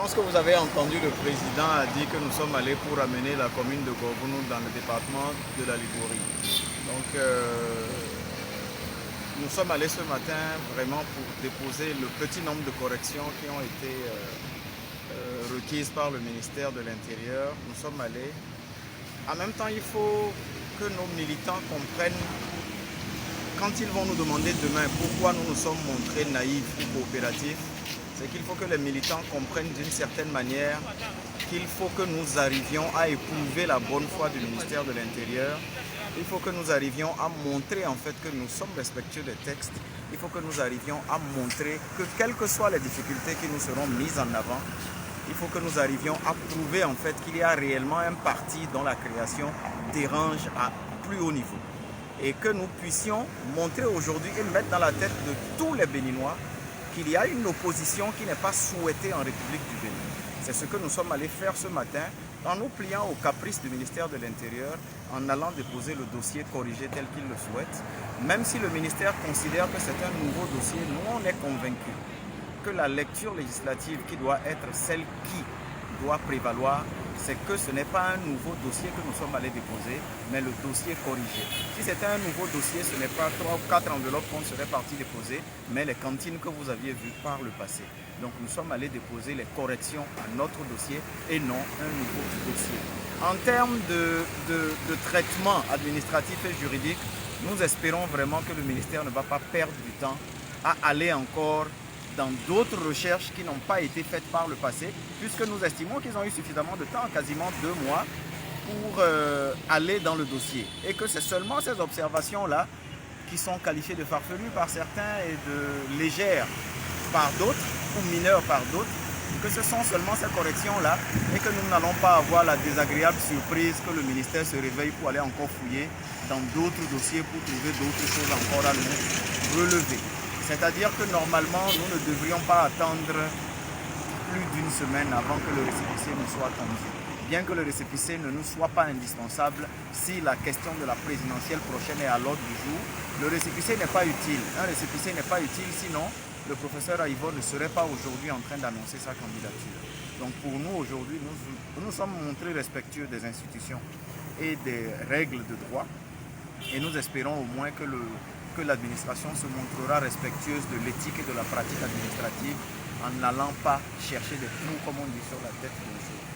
pense que vous avez entendu le président a dit que nous sommes allés pour amener la commune de Gorgounou dans le département de la Ligurie. Donc nous sommes allés ce matin vraiment pour déposer le petit nombre de corrections qui ont été requises par le ministère de l'Intérieur. Nous sommes allés. En même temps, il faut que nos militants comprennent quand ils vont nous demander demain pourquoi nous nous sommes montrés naïfs ou coopératifs. C'est qu'il faut que les militants comprennent d'une certaine manière qu'il faut que nous arrivions à éprouver la bonne foi du ministère de l'Intérieur. Il faut que nous arrivions à montrer en fait que nous sommes respectueux des textes. Il faut que nous arrivions à montrer que quelles que soient les difficultés qui nous seront mises en avant, il faut que nous arrivions à prouver en fait qu'il y a réellement un parti dont la création dérange à plus haut niveau. Et que nous puissions montrer aujourd'hui et mettre dans la tête de tous les Béninois qu'il y a une opposition qui n'est pas souhaitée en République du Bénin. C'est ce que nous sommes allés faire ce matin en nous pliant aux caprices du ministère de l'Intérieur, en allant déposer le dossier corrigé tel qu'il le souhaite. Même si le ministère considère que c'est un nouveau dossier, nous on est convaincus que la lecture législative qui doit être celle qui doit prévaloir, c'est que ce n'est pas un nouveau dossier que nous sommes allés déposer, mais le dossier corrigé. Si c'était un nouveau dossier, ce n'est pas 3 ou 4 enveloppes qu'on serait parti déposer, mais les cantines que vous aviez vues par le passé. Donc nous sommes allés déposer les corrections à notre dossier et non un nouveau dossier. En termes de traitement administratif et juridique, nous espérons vraiment que le ministère ne va pas perdre du temps à aller encore dans d'autres recherches qui n'ont pas été faites par le passé, puisque nous estimons qu'ils ont eu suffisamment de temps, quasiment 2 mois, pour aller dans le dossier. Et que c'est seulement ces observations-là qui sont qualifiées de farfelues par certains et de légères par d'autres, ou mineures par d'autres, que ce sont seulement ces corrections-là et que nous n'allons pas avoir la désagréable surprise que le ministère se réveille pour aller encore fouiller dans d'autres dossiers pour trouver d'autres choses encore à nous relever. C'est-à-dire que normalement, nous ne devrions pas attendre plus d'une semaine avant que le récépissé nous soit tendu. Bien que le récépissé ne nous soit pas indispensable, si la question de la présidentielle prochaine est à l'ordre du jour, le récépissé n'est pas utile. Un récépissé n'est pas utile, sinon le professeur Aïvo ne serait pas aujourd'hui en train d'annoncer sa candidature. Donc pour nous, aujourd'hui, nous sommes montrés respectueux des institutions et des règles de droit. Et nous espérons au moins que l'administration se montrera respectueuse de l'éthique et de la pratique administrative en n'allant pas chercher des clous, comme on dit, sur la tête des choses.